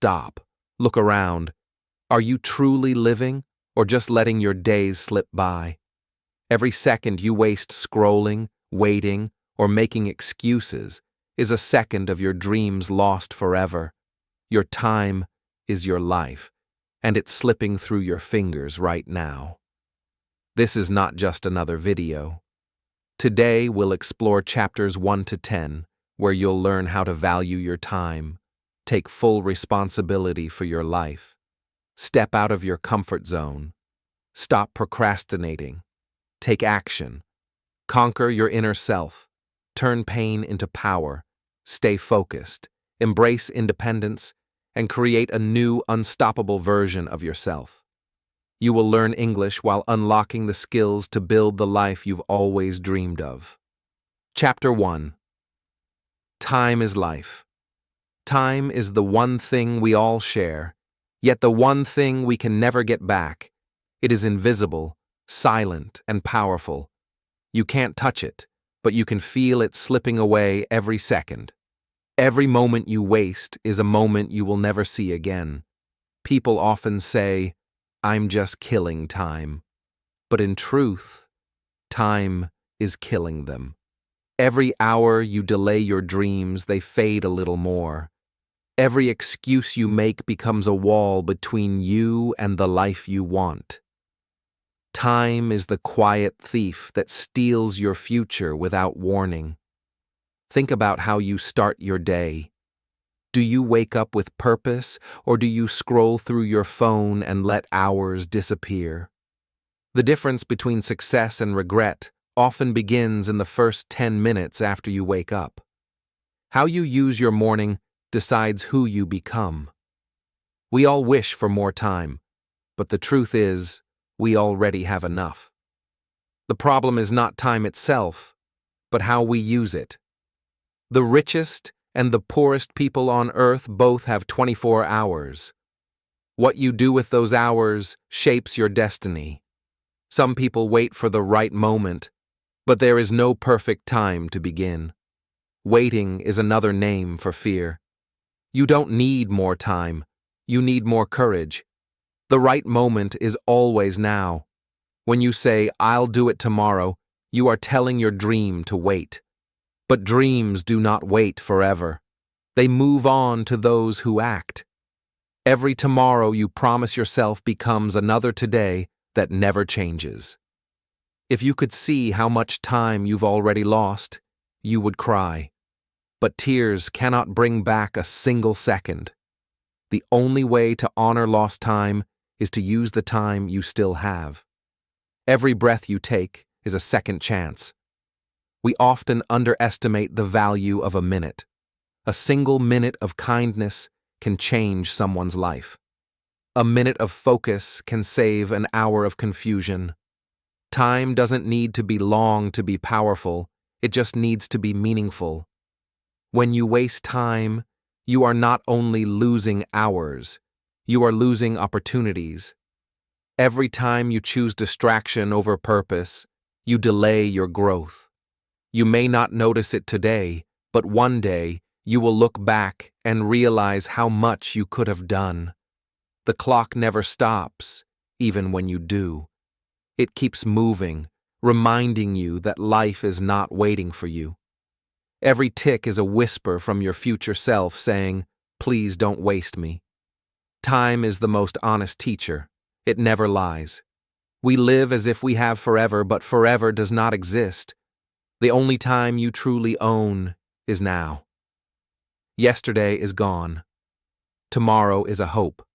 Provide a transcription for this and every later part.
stop. Look around. Are you truly living, or just letting your days slip by? Every second you waste scrolling, waiting, or making excuses is a second of your dreams lost forever. Your time is your life, and it's slipping through your fingers right now. This is not just another video. Today we'll explore chapters 1 to 10, where you'll learn how to value your time, take full responsibility for your life, step out of your comfort zone, stop procrastinating, take action, conquer your inner self, turn pain into power, stay focused, embrace independence, and create a new, unstoppable version of yourself. You will learn English while unlocking the skills to build the life you've always dreamed of. Chapter 1. Time is life. Time is the one thing we all share, yet the one thing we can never get back. It is invisible, silent, and powerful. You can't touch it, but you can feel it slipping away every second. Every moment you waste is a moment you will never see again. People often say, "I'm just killing time." But in truth, time is killing them. Every hour you delay your dreams, they fade a little more. Every excuse you make becomes a wall between you and the life you want. Time is the quiet thief that steals your future without warning. Think about how you start your day. Do you wake up with purpose, or do you scroll through your phone and let hours disappear? The difference between success and regret often begins in the first 10 minutes after you wake up. How you use your morning decides who you become. We all wish for more time, but the truth is, we already have enough. The problem is not time itself, but how we use it. The richest and the poorest people on earth both have 24 hours. What you do with those hours shapes your destiny. Some people wait for the right moment, but there is no perfect time to begin. Waiting is another name for fear. You don't need more time. You need more courage. The right moment is always now. When you say, "I'll do it tomorrow," you are telling your dream to wait. But dreams do not wait forever. They move on to those who act. Every tomorrow you promise yourself becomes another today that never changes. If you could see how much time you've already lost, you would cry. But tears cannot bring back a single second. The only way to honor lost time is to use the time you still have. Every breath you take is a second chance. We often underestimate the value of a minute. A single minute of kindness can change someone's life. A minute of focus can save an hour of confusion. Time doesn't need to be long to be powerful, it just needs to be meaningful. When you waste time, you are not only losing hours, you are losing opportunities. Every time you choose distraction over purpose, you delay your growth. You may not notice it today, but one day you will look back and realize how much you could have done. The clock never stops, even when you do. It keeps moving, reminding you that life is not waiting for you. Every tick is a whisper from your future self saying, "Please don't waste me." Time is the most honest teacher. It never lies. We live as if we have forever, but forever does not exist. The only time you truly own is now. Yesterday is gone. Tomorrow is a hope.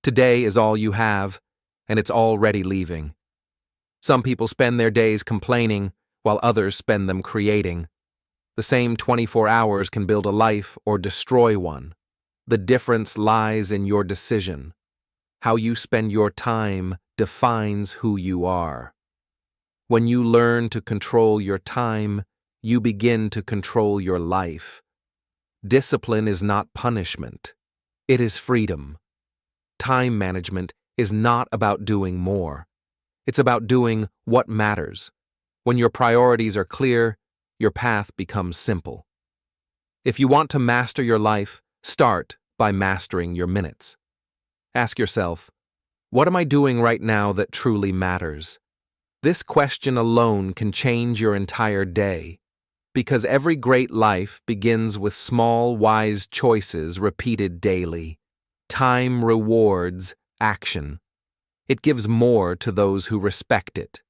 Today is all you have, and it's already leaving. Some people spend their days complaining, while others spend them creating. The same 24 hours can build a life or destroy one. The difference lies in your decision. How you spend your time defines who you are. When you learn to control your time, you begin to control your life. Discipline is not punishment. It is freedom. Time management is not about doing more. It's about doing what matters. When your priorities are clear, your path becomes simple. If you want to master your life, start by mastering your minutes. Ask yourself, what am I doing right now that truly matters? This question alone can change your entire day, because every great life begins with small, wise choices repeated daily. Time rewards action. It gives more to those who respect it.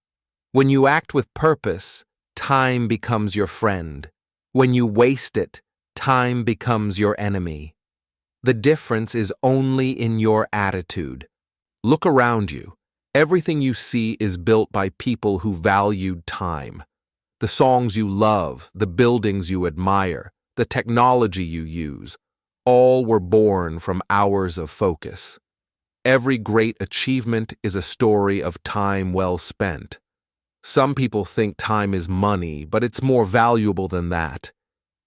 When you act with purpose, time becomes your friend. When you waste it, time becomes your enemy. The difference is only in your attitude. Look around you. Everything you see is built by people who valued time. The songs you love, the buildings you admire, the technology you use, all were born from hours of focus. Every great achievement is a story of time well spent. Some people think time is money, but it's more valuable than that.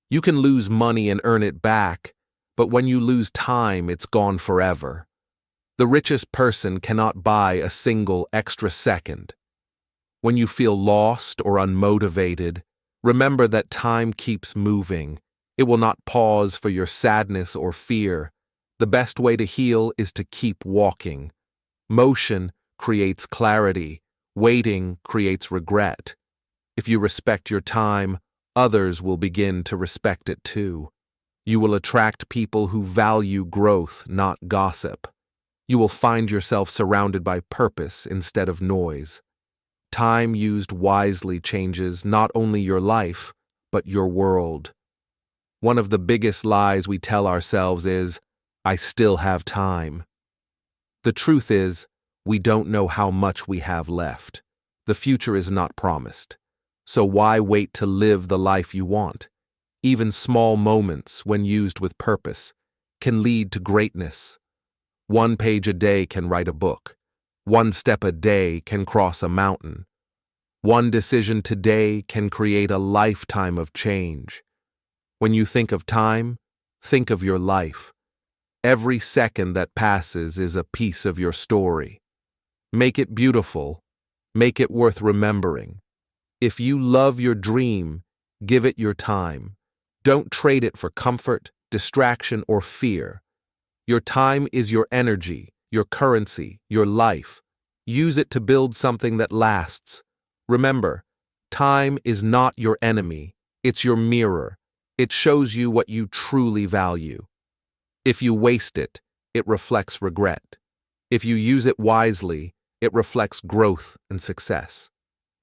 You can lose money and earn it back, but when you lose time, it's gone forever. The richest person cannot buy a single extra second. When you feel lost or unmotivated, remember that time keeps moving. It will not pause for your sadness or fear. The best way to heal is to keep walking. Motion creates clarity. Waiting creates regret. If you respect your time, others will begin to respect it too. You will attract people who value growth, not gossip. You will find yourself surrounded by purpose instead of noise. Time used wisely changes not only your life, but your world. One of the biggest lies we tell ourselves is, "I still have time." The truth is, we don't know how much we have left. The future is not promised. So why wait to live the life you want? Even small moments, when used with purpose, can lead to greatness. 1 page a day can write a book. 1 step a day can cross a mountain. 1 decision today can create a lifetime of change. When you think of time, think of your life. Every second that passes is a piece of your story. Make it beautiful. Make it worth remembering. If you love your dream, give it your time. Don't trade it for comfort, distraction, or fear. Your time is your energy, your currency, your life. Use it to build something that lasts. Remember, time is not your enemy. It's your mirror. It shows you what you truly value. If you waste it, it reflects regret. If you use it wisely, it reflects growth and success.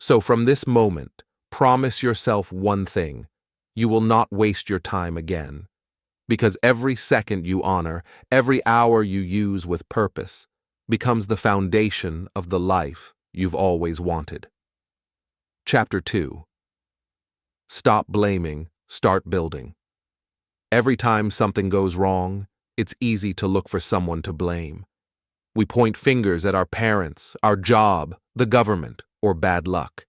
So from this moment, promise yourself one thing: you will not waste your time again. Because every second you honor, every hour you use with purpose, becomes the foundation of the life you've always wanted. Chapter 2. Stop blaming, start building. Every time something goes wrong, it's easy to look for someone to blame. We point fingers at our parents, our job, the government, or bad luck.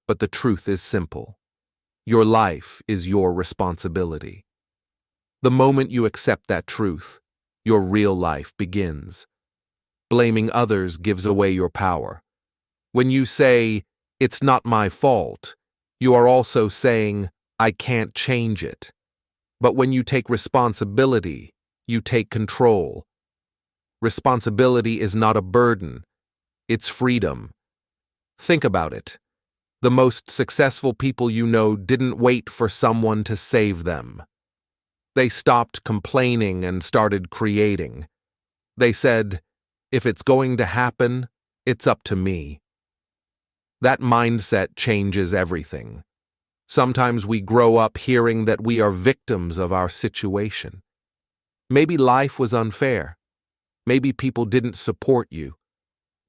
But the truth is simple. Your life is your responsibility. The moment you accept that truth, your real life begins. Blaming others gives away your power. When you say, "It's not my fault," you are also saying, "I can't change it." But when you take responsibility, you take control. Responsibility is not a burden, it's freedom. Think about it. The most successful people you know didn't wait for someone to save them. They stopped complaining and started creating. They said, "If it's going to happen, it's up to me." That mindset changes everything. Sometimes we grow up hearing that we are victims of our situation. Maybe life was unfair. Maybe people didn't support you.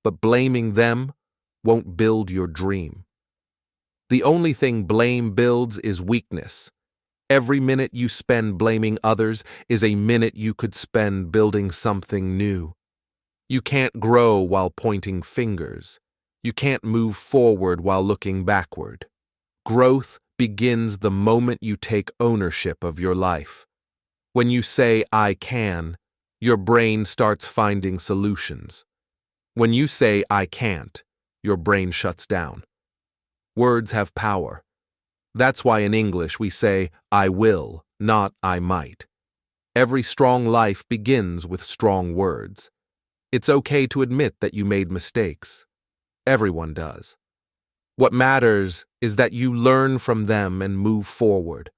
But blaming them won't build your dream. The only thing blame builds is weakness. Every minute you spend blaming others is a minute you could spend building something new. You can't grow while pointing fingers. You can't move forward while looking backward. Growth begins the moment you take ownership of your life. When you say, "I can," your brain starts finding solutions. When you say, "I can't," your brain shuts down. Words have power. That's why in English we say, "I will," not "I might." Every strong life begins with strong words. It's okay to admit that you made mistakes. Everyone does. What matters is that you learn from them and move forward.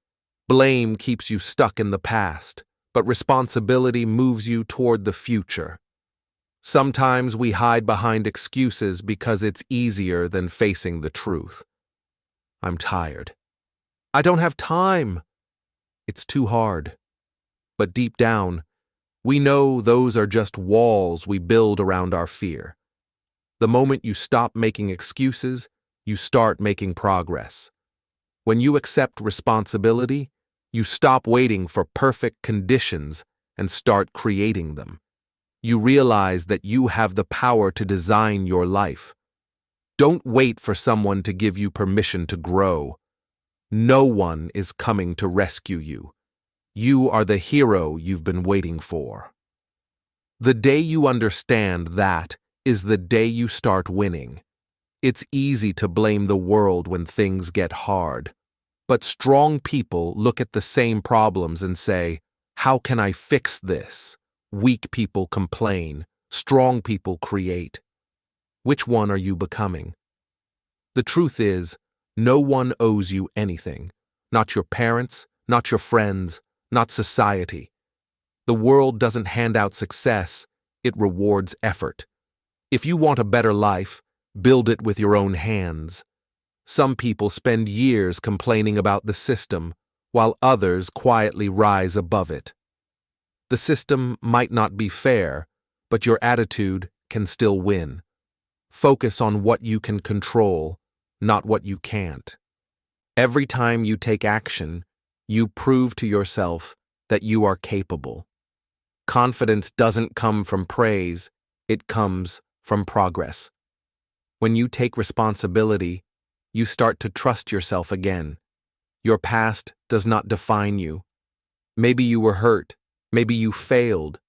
Blame keeps you stuck in the past, but responsibility moves you toward the future. Sometimes we hide behind excuses because it's easier than facing the truth. I'm tired. I don't have time. It's too hard. But deep down, we know those are just walls we build around our fear. The moment you stop making excuses, you start making progress. When you accept responsibility, you stop waiting for perfect conditions and start creating them. You realize that you have the power to design your life. Don't wait for someone to give you permission to grow. No one is coming to rescue you. You are the hero you've been waiting for. The day you understand that is the day you start winning. It's easy to blame the world when things get hard. But strong people look at the same problems and say, "How can I fix this?" Weak people complain. Strong people create. Which one are you becoming? The truth is, no one owes you anything. Not your parents, not your friends, not society. The world doesn't hand out success, it rewards effort. If you want a better life, build it with your own hands. Some people spend years complaining about the system, while others quietly rise above it. The system might not be fair, but your attitude can still win. Focus on what you can control, not what you can't. Every time you take action, you prove to yourself that you are capable. Confidence doesn't come from praise, it comes from progress. When you take responsibility, you start to trust yourself again. Your past does not define you. Maybe you were hurt, maybe you failed,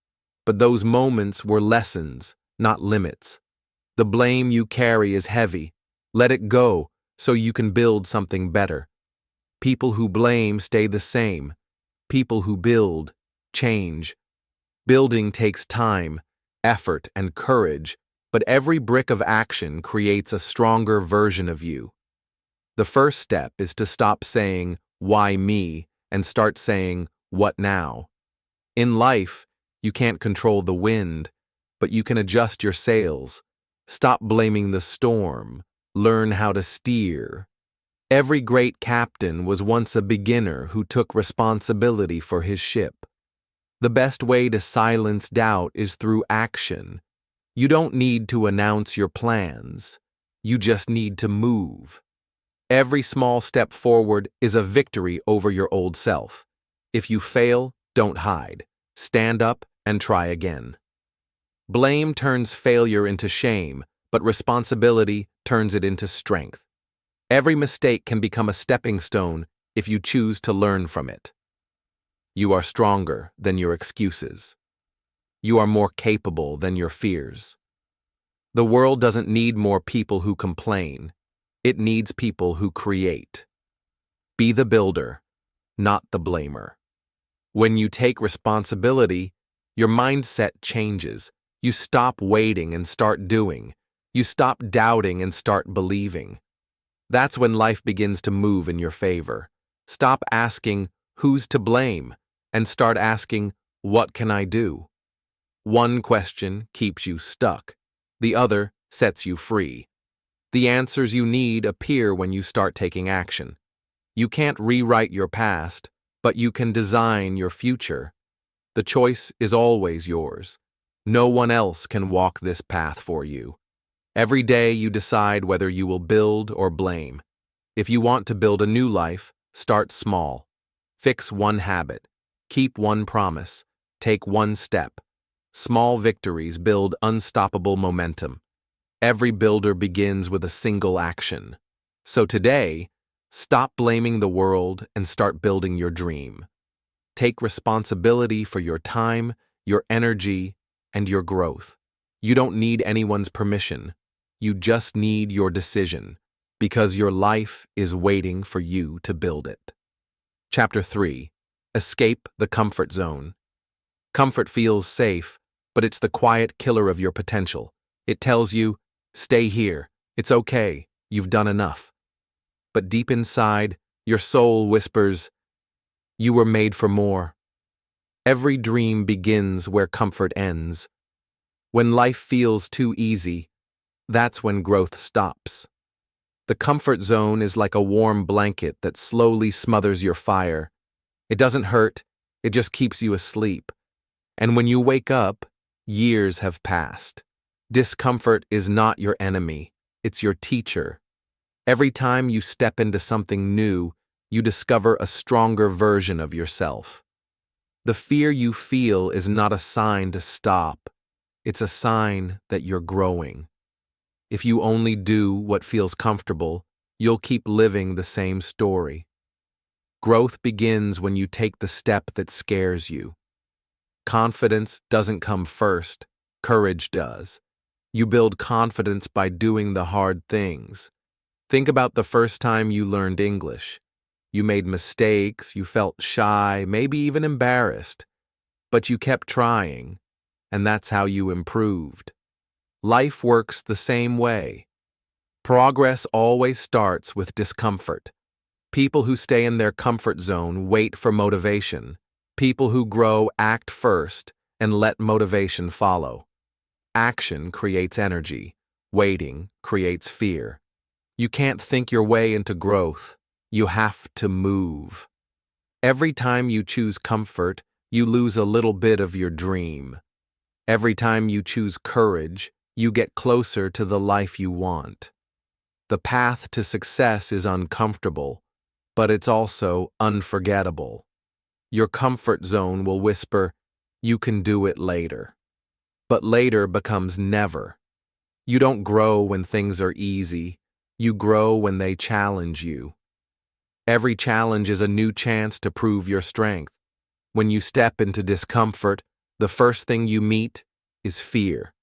but those moments were lessons, not limits. The blame you carry is heavy. Let it go so you can build something better. People who blame stay the same. People who build change. Building takes time, effort, and courage, but every brick of action creates a stronger version of you. The first step is to stop saying, "Why me?" and start saying, "What now?" In life, you can't control the wind, but you can adjust your sails. Stop blaming the storm. Learn how to steer. Every great captain was once a beginner who took responsibility for his ship. The best way to silence doubt is through action. You don't need to announce your plans. You just need to move. Every small step forward is a victory over your old self. If you fail, don't hide. Stand up and try again. Blame turns failure into shame, but responsibility turns it into strength. Every mistake can become a stepping stone if you choose to learn from it. You are stronger than your excuses. You are more capable than your fears. The world doesn't need more people who complain. It needs people who create. Be the builder, not the blamer. When you take responsibility, your mindset changes. You stop waiting and start doing. You stop doubting and start believing. That's when life begins to move in your favor. Stop asking, "Who's to blame?" and start asking, "What can I do?" One question keeps you stuck. The other sets you free. The answers you need appear when you start taking action. You can't rewrite your past, but you can design your future. The choice is always yours. No one else can walk this path for you. Every day you decide whether you will build or blame. If you want to build a new life, start small. Fix one habit. Keep one promise. Take one step. Small victories build unstoppable momentum. Every builder begins with a single action. So today, stop blaming the world and start building your dream. Take responsibility for your time, your energy, and your growth. You don't need anyone's permission. You just need your decision, because your life is waiting for you to build it. Chapter 3. Escape the comfort zone. Comfort feels safe, but it's the quiet killer of your potential. It tells you, stay here, it's okay, you've done enough. But deep inside, your soul whispers, you were made for more. Every dream begins where comfort ends. When life feels too easy, that's when growth stops. The comfort zone is like a warm blanket that slowly smothers your fire. It doesn't hurt, it just keeps you asleep. And when you wake up, years have passed. Discomfort is not your enemy, it's your teacher. Every time you step into something new, you discover a stronger version of yourself. The fear you feel is not a sign to stop, it's a sign that you're growing. If you only do what feels comfortable, you'll keep living the same story. Growth begins when you take the step that scares you. Confidence doesn't come first, courage does. You build confidence by doing the hard things. Think about the first time you learned English. You made mistakes, you felt shy, maybe even embarrassed. But you kept trying, and that's how you improved. Life works the same way. Progress always starts with discomfort. People who stay in their comfort zone wait for motivation. People who grow act first and let motivation follow. Action creates energy. Waiting creates fear. You can't think your way into growth. You have to move. Every time you choose comfort, you lose a little bit of your dream. Every time you choose courage, you get closer to the life you want. The path to success is uncomfortable, but it's also unforgettable. Your comfort zone will whisper, you can do it later. But later becomes never. You don't grow when things are easy. You grow when they challenge you. Every challenge is a new chance to prove your strength. When you step into discomfort, the first thing you meet is fear.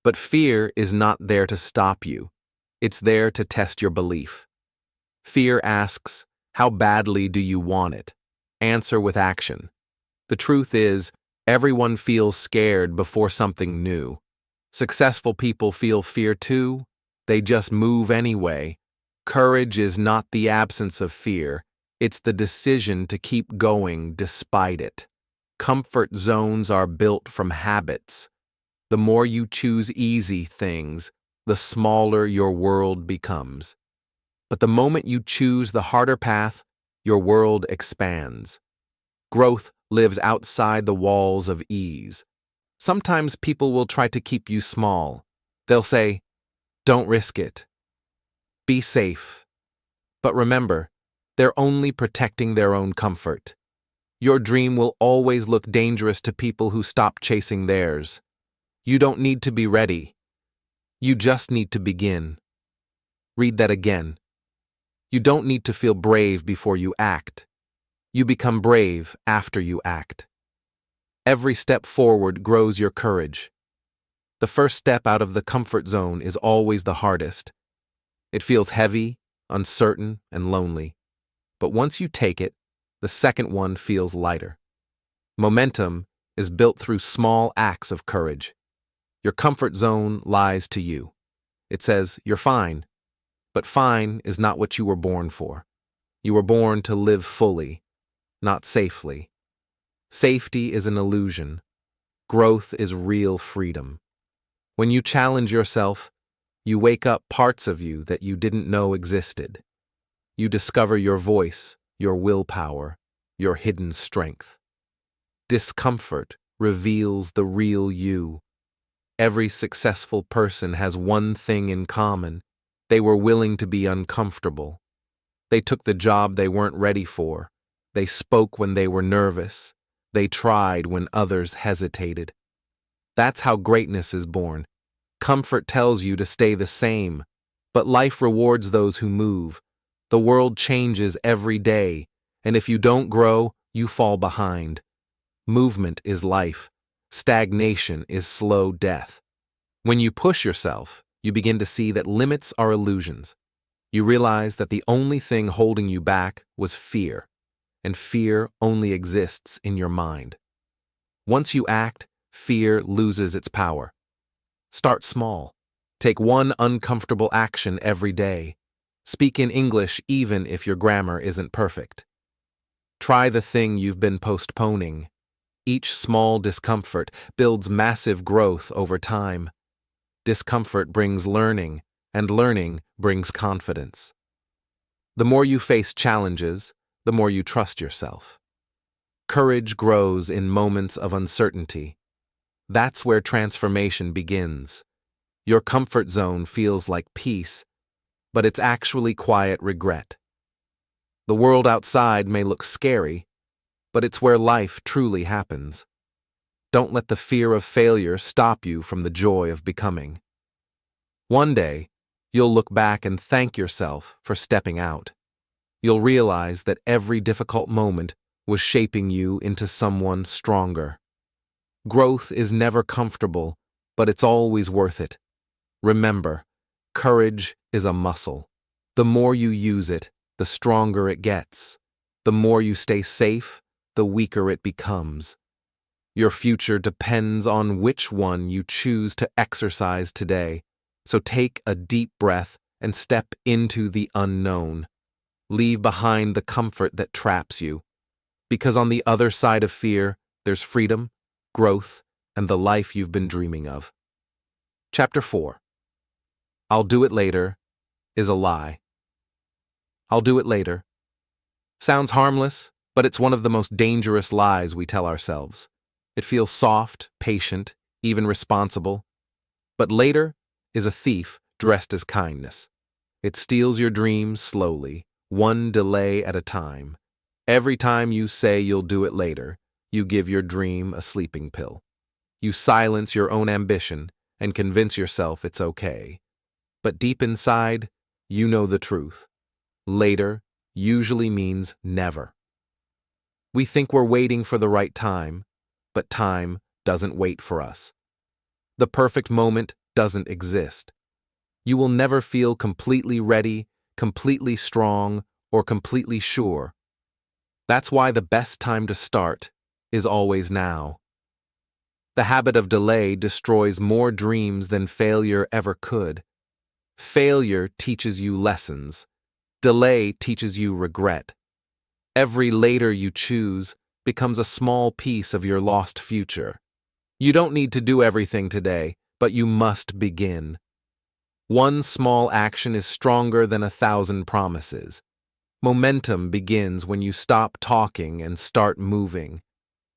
But fear is not there to stop you. It's there to test your belief. Fear asks, how badly do you want it? Answer with action. The truth is, everyone feels scared before something new. Successful people feel fear too. They just move anyway. Courage is not the absence of fear. It's the decision to keep going despite it. Comfort zones are built from habits. The more you choose easy things, the smaller your world becomes. But the moment you choose the harder path, your world expands. Growth lives outside the walls of ease. Sometimes people will try to keep you small. They'll say, don't risk it. Be safe. But remember, they're only protecting their own comfort. Your dream will always look dangerous to people who stop chasing theirs. You don't need to be ready. You just need to begin. Read that again. You don't need to feel brave before you act. You become brave after you act. Every step forward grows your courage. The first step out of the comfort zone is always the hardest. It feels heavy, uncertain, and lonely. But once you take it, the second one feels lighter. Momentum is built through small acts of courage. Your comfort zone lies to you. It says, you're fine. But fine is not what you were born for. You were born to live fully, not safely. Safety is an illusion. Growth is real freedom. When you challenge yourself, you wake up parts of you that you didn't know existed. You discover your voice, your willpower, your hidden strength. Discomfort reveals the real you. Every successful person has one thing in common. They were willing to be uncomfortable. They took the job they weren't ready for. They spoke when they were nervous. They tried when others hesitated. That's how greatness is born. Comfort tells you to stay the same, but life rewards those who move. The world changes every day, and if you don't grow, you fall behind. Movement is life. Stagnation is slow death. When you push yourself, you begin to see that limits are illusions. You realize that the only thing holding you back was fear, and fear only exists in your mind. Once you act, fear loses its power. Start small. Take one uncomfortable action every day. Speak in English even if your grammar isn't perfect. Try the thing you've been postponing. Each small discomfort builds massive growth over time. Discomfort brings learning, and learning brings confidence. The more you face challenges, the more you trust yourself. Courage grows in moments of uncertainty. That's where transformation begins. Your comfort zone feels like peace, but it's actually quiet regret. The world outside may look scary, but it's where life truly happens. Don't let the fear of failure stop you from the joy of becoming. One day, you'll look back and thank yourself for stepping out. You'll realize that every difficult moment was shaping you into someone stronger. Growth is never comfortable, but it's always worth it. Remember, courage is a muscle. The more you use it, the stronger it gets. The more you stay safe, the weaker it becomes. Your future depends on which one you choose to exercise today. So take a deep breath and step into the unknown. Leave behind the comfort that traps you. Because on the other side of fear, there's freedom, growth, and the life you've been dreaming of. Chapter 4. I'll do it later is a lie. I'll do it later. Sounds harmless, but it's one of the most dangerous lies we tell ourselves. It feels soft, patient, even responsible. But later is a thief dressed as kindness. It steals your dreams slowly, one delay at a time. Every time you say you'll do it later, you give your dream a sleeping pill. You silence your own ambition and convince yourself it's okay. But deep inside, you know the truth. Later usually means never. We think we're waiting for the right time, but time doesn't wait for us. The perfect moment doesn't exist. You will never feel completely ready, completely strong, or completely sure. That's why the best time to start is always now. The habit of delay destroys more dreams than failure ever could. Failure teaches you lessons. Delay teaches you regret. Every later you choose becomes a small piece of your lost future. You don't need to do everything today, but you must begin. One small action is stronger than 1,000 promises. Momentum begins when you stop talking and start moving.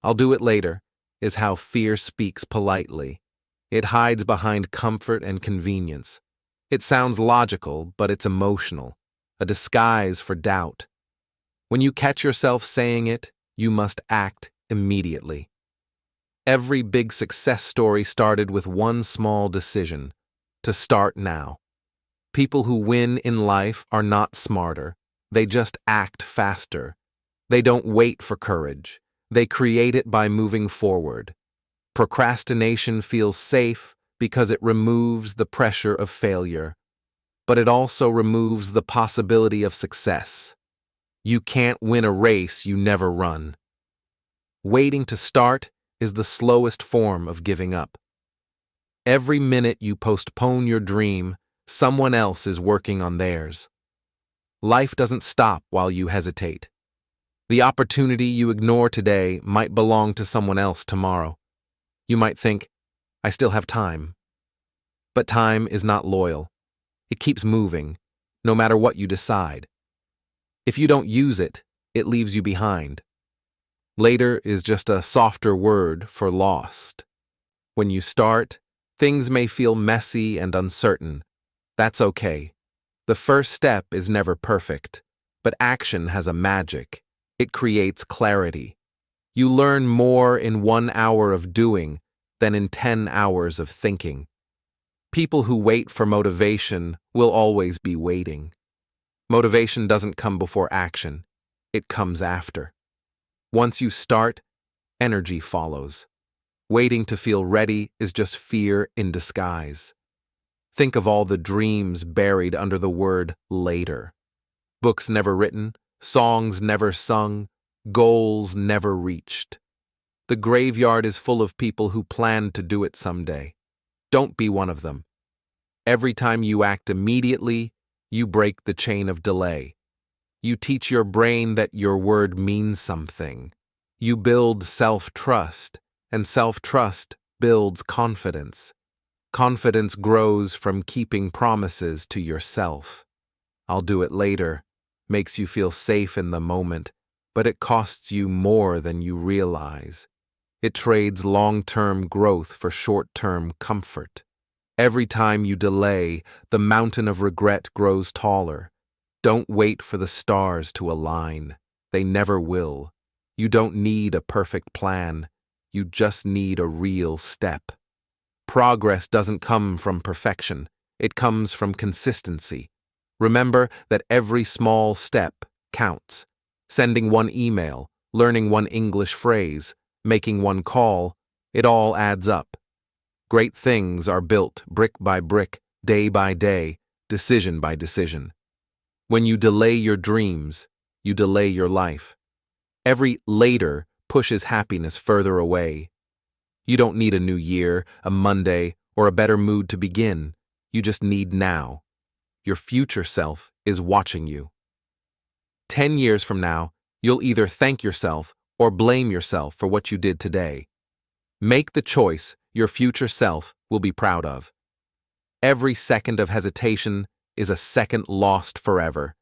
I'll do it later is how fear speaks politely. It hides behind comfort and convenience. It sounds logical, but it's emotional, a disguise for doubt. When you catch yourself saying it, you must act immediately. Every big success story started with one small decision: to start now. People who win in life are not smarter. They just act faster. They don't wait for courage. They create it by moving forward. Procrastination feels safe because it removes the pressure of failure, but it also removes the possibility of success. You can't win a race you never run. Waiting to start is the slowest form of giving up. Every minute you postpone your dream, someone else is working on theirs. Life doesn't stop while you hesitate. The opportunity you ignore today might belong to someone else tomorrow. You might think, I still have time. But time is not loyal. It keeps moving, no matter what you decide. If you don't use it, it leaves you behind. Later is just a softer word for lost. When you start, things may feel messy and uncertain. That's okay. The first step is never perfect, but action has a magic. It creates clarity. You learn more in 1 hour of doing than in 10 hours of thinking. People who wait for motivation will always be waiting. Motivation doesn't come before action. It comes after. Once you start, energy follows. Waiting to feel ready is just fear in disguise. Think of all the dreams buried under the word later. Books never written, songs never sung, goals never reached. The graveyard is full of people who plan to do it someday. Don't be one of them. Every time you act immediately, you break the chain of delay. You teach your brain that your word means something. You build self-trust, and self-trust builds confidence. Confidence grows from keeping promises to yourself. I'll do it later makes you feel safe in the moment, but it costs you more than you realize. It trades long-term growth for short-term comfort. Every time you delay, the mountain of regret grows taller. Don't wait for the stars to align. They never will. You don't need a perfect plan. You just need a real step. Progress doesn't come from perfection. It comes from consistency. Remember that every small step counts. Sending one email, learning one English phrase, making one call, it all adds up. Great things are built brick by brick, day by day, decision by decision. When you delay your dreams, you delay your life. Every later pushes happiness further away. You don't need a new year, a Monday, or a better mood to begin. You just need now. Your future self is watching you. 10 years from now, you'll either thank yourself or blame yourself for what you did today. Make the choice your future self will be proud of. Every second of hesitation is a second lost forever,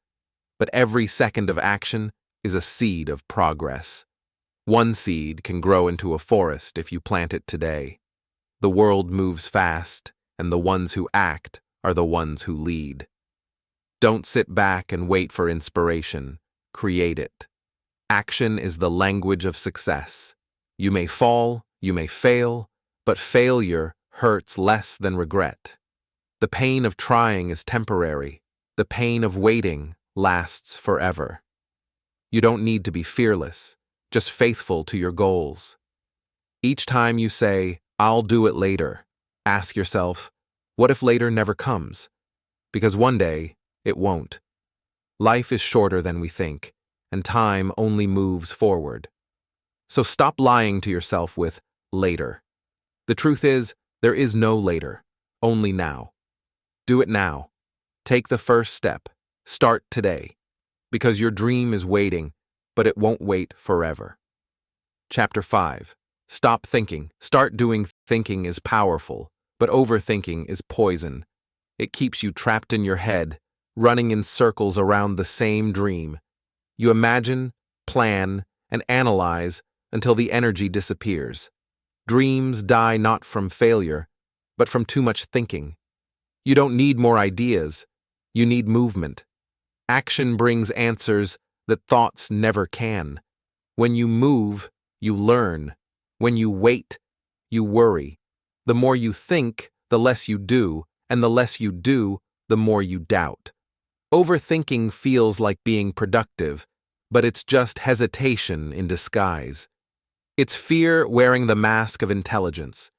but every second of action is a seed of progress. One seed can grow into a forest if you plant it today. The world moves fast, and the ones who act are the ones who lead. Don't sit back and wait for inspiration. Create it. Action is the language of success. You may fall, you may fail, but failure hurts less than regret. The pain of trying is temporary. The pain of waiting lasts forever. You don't need to be fearless, just faithful to your goals. Each time you say, "I'll do it later," ask yourself, what if later never comes? Because one day, it won't. Life is shorter than we think, and time only moves forward. So stop lying to yourself with later. The truth is, there is no later, only now. Do it now. Take the first step. Start today. Because your dream is waiting, but it won't wait forever. Chapter 5. Stop thinking. Start doing. Thinking is powerful, but overthinking is poison. It keeps you trapped in your head, running in circles around the same dream. You imagine, plan, and analyze until the energy disappears. Dreams die not from failure, but from too much thinking. You don't need more ideas. You need movement. Action brings answers that thoughts never can. When you move, you learn. When you wait, you worry. The more you think, the less you do, and the less you do, the more you doubt. Overthinking feels like being productive, but it's just hesitation in disguise. It's fear wearing the mask of intelligence.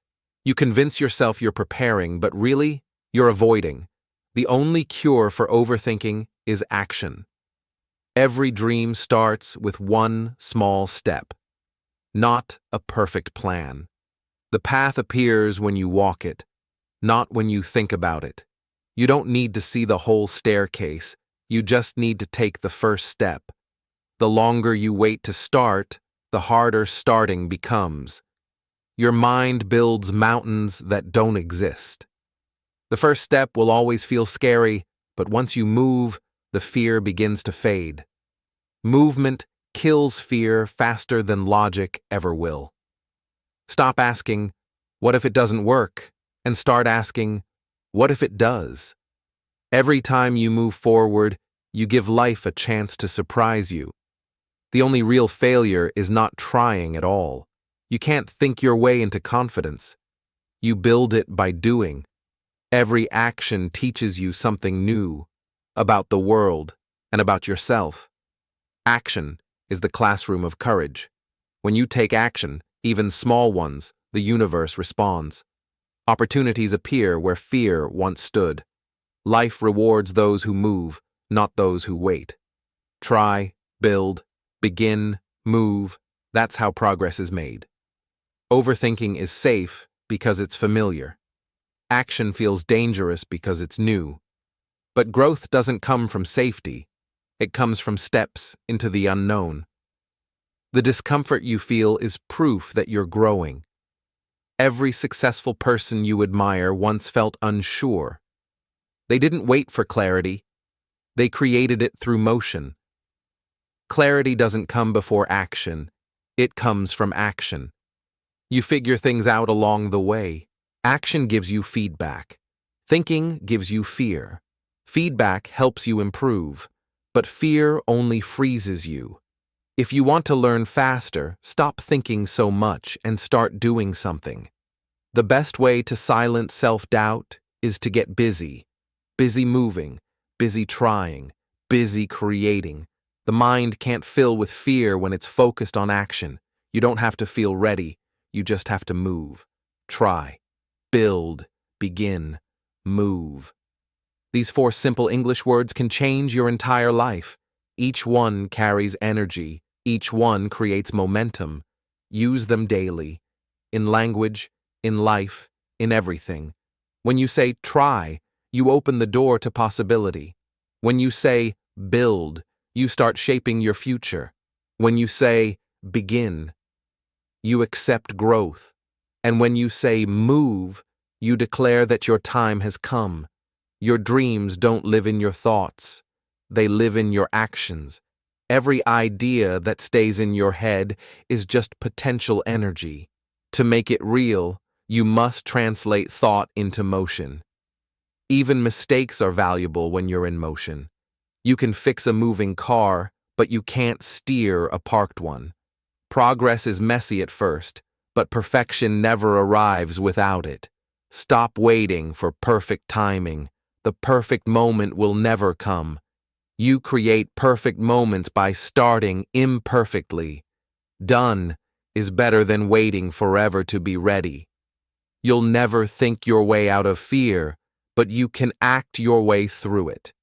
You convince yourself you're preparing, but really, you're avoiding. The only cure for overthinking is action. Every dream starts with one small step, not a perfect plan. The path appears when you walk it, not when you think about it. You don't need to see the whole staircase, you just need to take the first step. The longer you wait to start, the harder starting becomes. Your mind builds mountains that don't exist. The first step will always feel scary, but once you move, the fear begins to fade. Movement kills fear faster than logic ever will. Stop asking, "What if it doesn't work?" and start asking, "What if it does?" Every time you move forward, you give life a chance to surprise you. The only real failure is not trying at all. You can't think your way into confidence. You build it by doing. Every action teaches you something new about the world and about yourself. Action is the classroom of courage. When you take action, even small ones, the universe responds. Opportunities appear where fear once stood. Life rewards those who move, not those who wait. Try, build, begin, move. That's how progress is made. Overthinking is safe because it's familiar. Action feels dangerous because it's new. But growth doesn't come from safety. It comes from steps into the unknown. The discomfort you feel is proof that you're growing. Every successful person you admire once felt unsure. They didn't wait for clarity. They created it through motion. Clarity doesn't come before action. It comes from action. You figure things out along the way. Action gives you feedback. Thinking gives you fear. Feedback helps you improve, but fear only freezes you. If you want to learn faster, stop thinking so much and start doing something. The best way to silence self-doubt is to get busy. Busy moving, busy trying, busy creating. The mind can't fill with fear when it's focused on action. You don't have to feel ready. You just have to move. Try. Build. Begin. Move. These 4 simple English words can change your entire life. Each one carries energy. Each one creates momentum. Use them daily. In language, in life, in everything. When you say try, you open the door to possibility. When you say build, you start shaping your future. When you say begin, you accept growth. And when you say move, you declare that your time has come. Your dreams don't live in your thoughts. They live in your actions. Every idea that stays in your head is just potential energy. To make it real, you must translate thought into motion. Even mistakes are valuable when you're in motion. You can fix a moving car, but you can't steer a parked one. Progress is messy at first, but perfection never arrives without it. Stop waiting for perfect timing. The perfect moment will never come. You create perfect moments by starting imperfectly. Done is better than waiting forever to be ready. You'll never think your way out of fear, but you can act your way through it.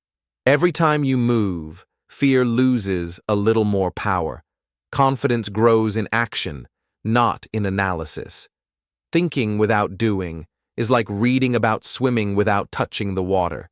Every time you move, fear loses a little more power. Confidence grows in action, not in analysis. Thinking without doing is like reading about swimming without touching the water.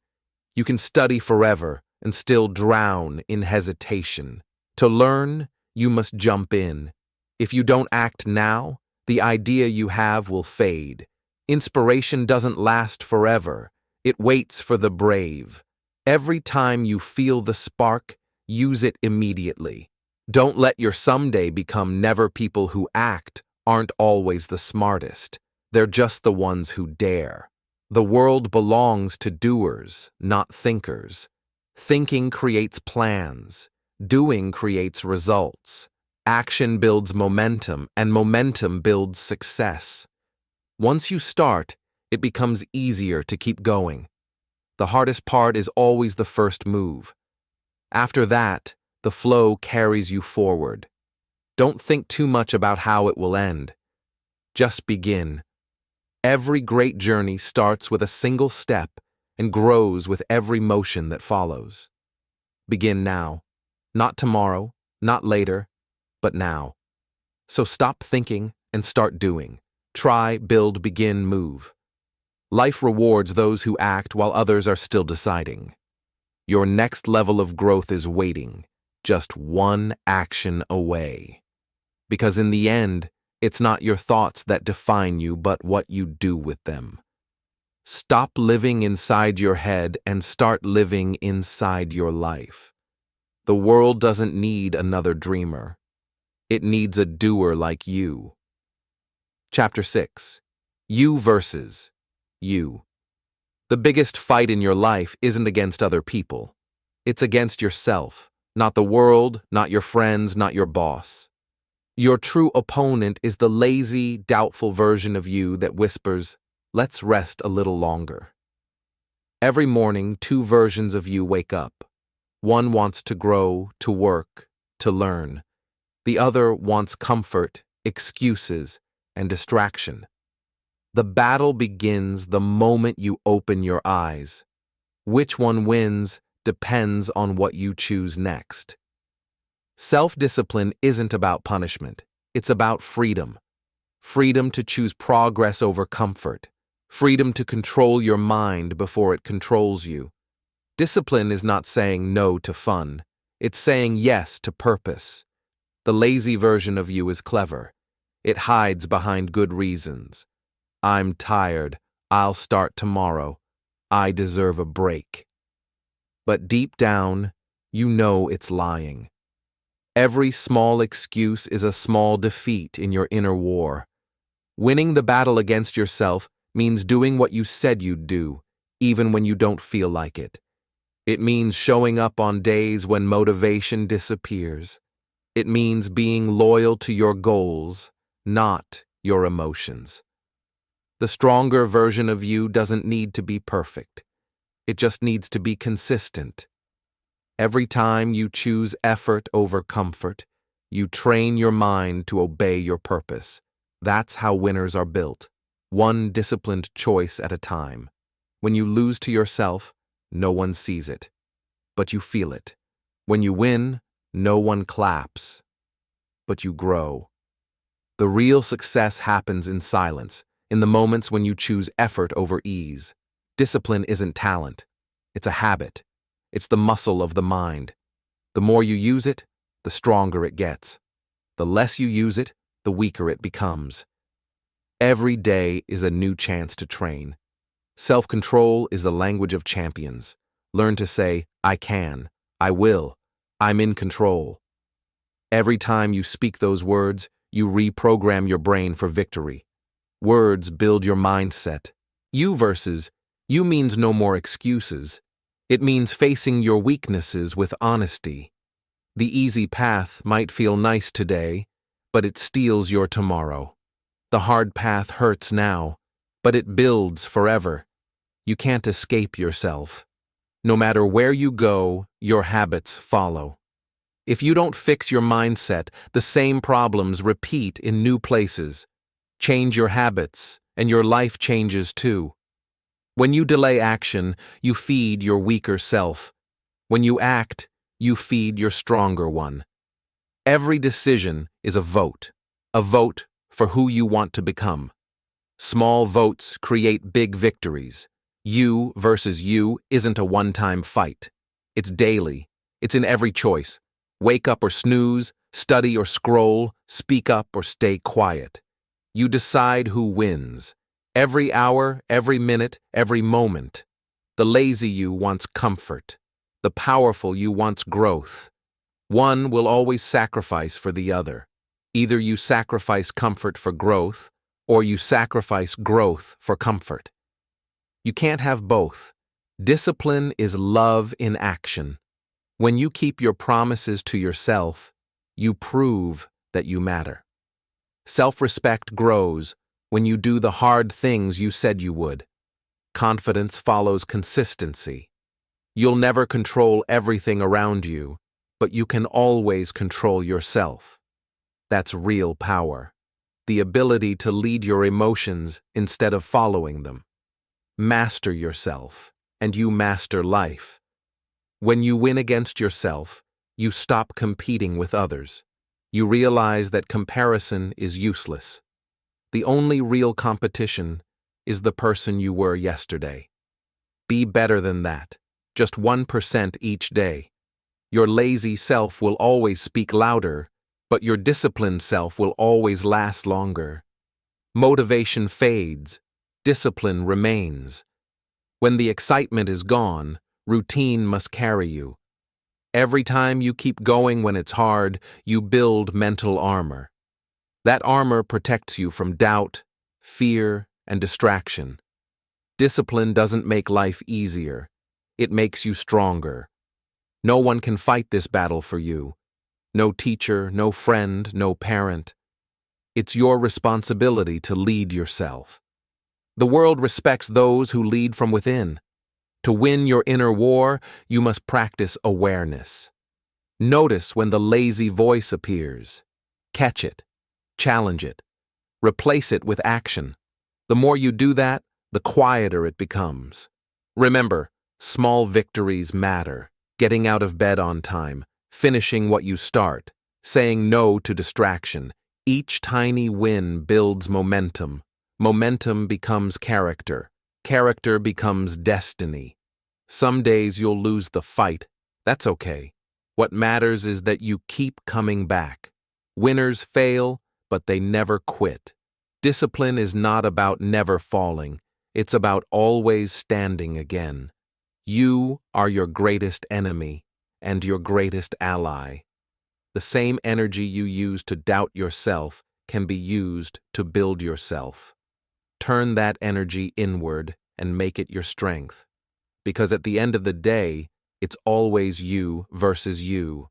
You can study forever and still drown in hesitation. To learn, you must jump in. If you don't act now, the idea you have will fade. Inspiration doesn't last forever. It waits for the brave. Every time you feel the spark, use it immediately. Don't let your someday become never. People who act aren't always the smartest. They're just the ones who dare. The world belongs to doers, not thinkers. Thinking creates plans. Doing creates results. Action builds momentum, and momentum builds success. Once you start, it becomes easier to keep going. The hardest part is always the first move. After that, the flow carries you forward. Don't think too much about how it will end. Just begin. Every great journey starts with a single step and grows with every motion that follows. Begin now. Not tomorrow, not later, but now. So stop thinking and start doing. Try, build, begin, move. Life rewards those who act while others are still deciding. Your next level of growth is waiting, just one action away. Because in the end, it's not your thoughts that define you, but what you do with them. Stop living inside your head and start living inside your life. The world doesn't need another dreamer. It needs a doer like you. Chapter 6. You versus you. The biggest fight in your life isn't against other people. It's against yourself, not the world, not your friends, not your boss. Your true opponent is the lazy, doubtful version of you that whispers, "Let's rest a little longer." Every morning, 2 versions of you wake up. One wants to grow, to work, to learn. The other wants comfort, excuses, and distraction. The battle begins the moment you open your eyes. Which one wins depends on what you choose next. Self-discipline isn't about punishment. It's about freedom. freedom to choose progress over comfort, freedom to control your mind before it controls you. Discipline is not saying no to fun, it's saying yes to purpose. The lazy version of you is clever. It hides behind good reasons. I'm tired. I'll start tomorrow. I deserve a break. But deep down, you know it's lying. Every small excuse is a small defeat in your inner war. Winning the battle against yourself means doing what you said you'd do, even when you don't feel like it. It means showing up on days when motivation disappears. It means being loyal to your goals, not your emotions. The stronger version of you doesn't need to be perfect. It just needs to be consistent. Every time you choose effort over comfort, you train your mind to obey your purpose. That's how winners are built, one disciplined choice at a time. When you lose to yourself, no one sees it, but you feel it. When you win, no one claps, but you grow. The real success happens in silence, in the moments when you choose effort over ease. Discipline isn't talent. It's a habit. It's the muscle of the mind. The more you use it, the stronger it gets. The less you use it, the weaker it becomes. Every day is a new chance to train. Self-control is the language of champions. Learn to say, I can, I will, I'm in control. Every time you speak those words, you reprogram your brain for victory. Words build your mindset. You versus you means no more excuses. It means facing your weaknesses with honesty. The easy path might feel nice today, but it steals your tomorrow. The hard path hurts now, but it builds forever. You can't escape yourself. No matter where you go, your habits follow. If you don't fix your mindset, the same problems repeat in new places. Change your habits, and your life changes too. When you delay action, you feed your weaker self. When you act, you feed your stronger one. Every decision is a vote for who you want to become. Small votes create big victories. You versus you isn't a one-time fight. It's daily. It's in every choice. Wake up or snooze, study or scroll, speak up or stay quiet. You decide who wins. Every hour, every minute, every moment. The lazy you wants comfort. The powerful you wants growth. One will always sacrifice for the other. Either you sacrifice comfort for growth, or you sacrifice growth for comfort. You can't have both. Discipline is love in action. When you keep your promises to yourself, you prove that you matter. Self-respect grows when you do the hard things you said you would. Confidence follows consistency. You'll never control everything around you, but you can always control yourself. That's real power. The ability to lead your emotions instead of following them. Master yourself, and you master life. When you win against yourself, you stop competing with others. You realize that comparison is useless. The only real competition is the person you were yesterday. Be better than that, just 1% each day. Your lazy self will always speak louder, but your disciplined self will always last longer. Motivation fades, discipline remains. When the excitement is gone, routine must carry you. Every time you keep going when it's hard, you build mental armor. That armor protects you from doubt, fear, and distraction. Discipline doesn't make life easier. It makes you stronger. No one can fight this battle for you. No teacher, no friend, no parent. It's your responsibility to lead yourself. The world respects those who lead from within. To win your inner war, you must practice awareness. Notice when the lazy voice appears. Catch it. Challenge it. Replace it with action. The more you do that, the quieter it becomes. Remember, small victories matter. Getting out of bed on time, finishing what you start, saying no to distraction, Each tiny win builds momentum. Momentum becomes character. Character becomes destiny. Some days you'll lose the fight. That's okay. What matters is that you keep coming back. Winners fail, but they never quit. Discipline is not about never falling. It's about always standing again. You are your greatest enemy and your greatest ally. The same energy you use to doubt yourself can be used to build yourself. Turn that energy inward and make it your strength. Because at the end of the day, it's always you versus you.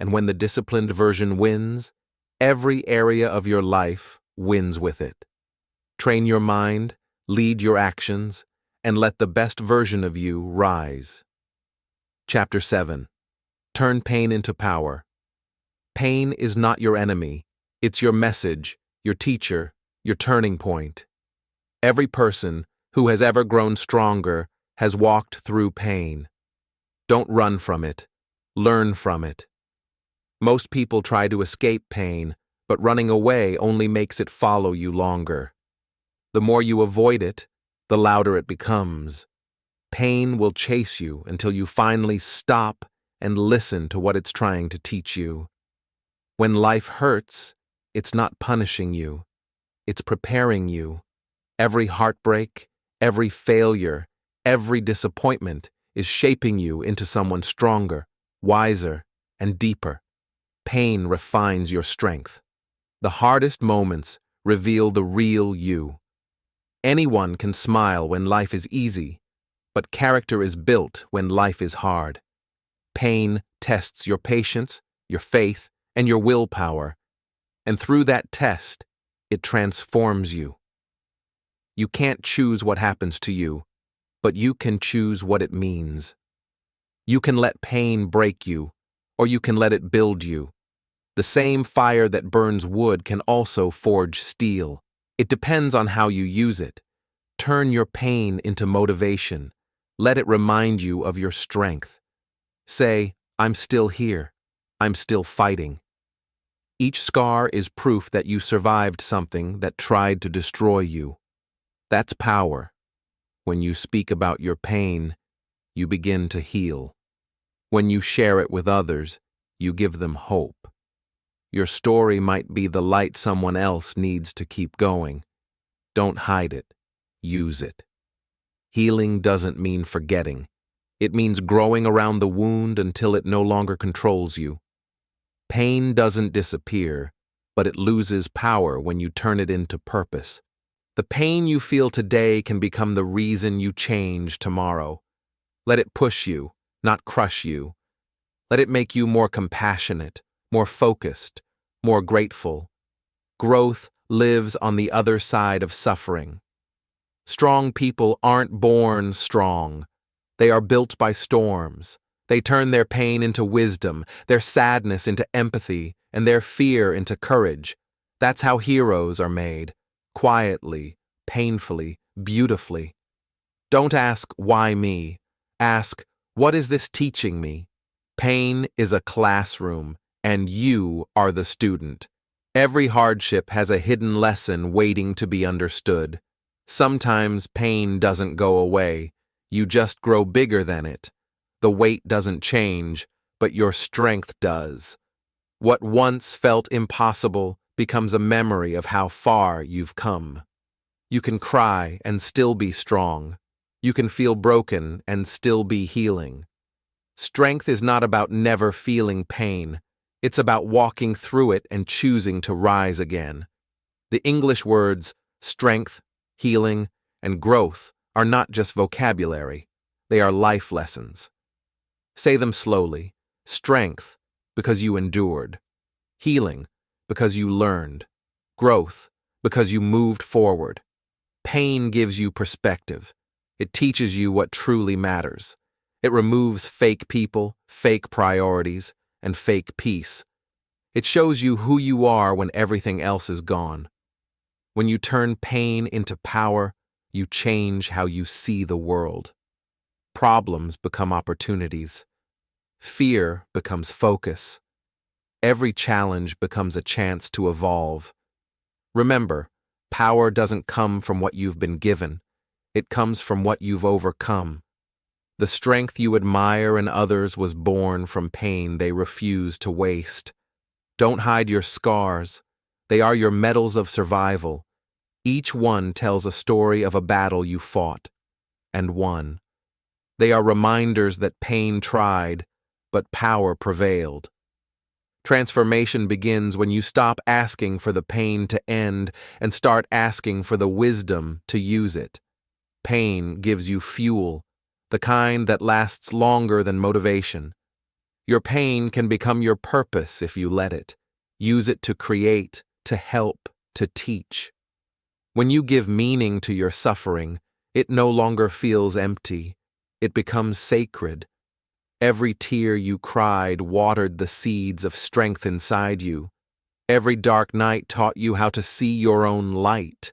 And when the disciplined version wins, every area of your life wins with it. Train your mind, lead your actions, and let the best version of you rise. Chapter 7. Turn pain into power. Pain is not your enemy. It's your message, your teacher, your turning point. Every person who has ever grown stronger has walked through pain. Don't run from it. Learn from it. Most people try to escape pain, but running away only makes it follow you longer. The more you avoid it, the louder it becomes. Pain will chase you until you finally stop and listen to what it's trying to teach you. When life hurts, it's not punishing you. It's preparing you. Every heartbreak, every failure, every disappointment is shaping you into someone stronger, wiser, and deeper. Pain refines your strength. The hardest moments reveal the real you. Anyone can smile when life is easy, but character is built when life is hard. Pain tests your patience, your faith, and your willpower, and through that test, it transforms you. You can't choose what happens to you, but you can choose what it means. You can let pain break you, or you can let it build you. The same fire that burns wood can also forge steel. It depends on how you use it. Turn your pain into motivation. Let it remind you of your strength. Say, I'm still here. I'm still fighting. Each scar is proof that you survived something that tried to destroy you. That's power. When you speak about your pain, you begin to heal. When you share it with others, you give them hope. Your story might be the light someone else needs to keep going. Don't hide it. Use it. Healing doesn't mean forgetting. It means growing around the wound until it no longer controls you. Pain doesn't disappear, but it loses power when you turn it into purpose. The pain you feel today can become the reason you change tomorrow. Let it push you, not crush you. Let it make you more compassionate, more focused, more grateful. Growth lives on the other side of suffering. Strong people aren't born strong. They are built by storms. They turn their pain into wisdom, their sadness into empathy, and their fear into courage. That's how heroes are made. Quietly, painfully, beautifully. Don't ask, why me? Ask, what is this teaching me? Pain is a classroom, and you are the student. Every hardship has a hidden lesson waiting to be understood. Sometimes pain doesn't go away. You just grow bigger than it. The weight doesn't change, but your strength does. What once felt impossible becomes a memory of how far you've come. You can cry and still be strong. You can feel broken and still be healing. Strength is not about never feeling pain. It's about walking through it and choosing to rise again. The English words strength, healing, and growth are not just vocabulary. They are life lessons. Say them slowly. Strength, because you endured. Healing, because you learned. Growth, because you moved forward. Pain gives you perspective. It teaches you what truly matters. It removes fake people, fake priorities, and fake peace. It shows you who you are when everything else is gone. When you turn pain into power, you change how you see the world. Problems become opportunities. Fear becomes focus. Every challenge becomes a chance to evolve. Remember, power doesn't come from what you've been given. It comes from what you've overcome. The strength you admire in others was born from pain they refuse to waste. Don't hide your scars. They are your medals of survival. Each one tells a story of a battle you fought and won. They are reminders that pain tried, but power prevailed. Transformation begins when you stop asking for the pain to end and start asking for the wisdom to use it. Pain gives you fuel, the kind that lasts longer than motivation. Your pain can become your purpose if you let it. Use it to create, to help, to teach. When you give meaning to your suffering, it no longer feels empty. It becomes sacred. Every tear you cried watered the seeds of strength inside you. Every dark night taught you how to see your own light.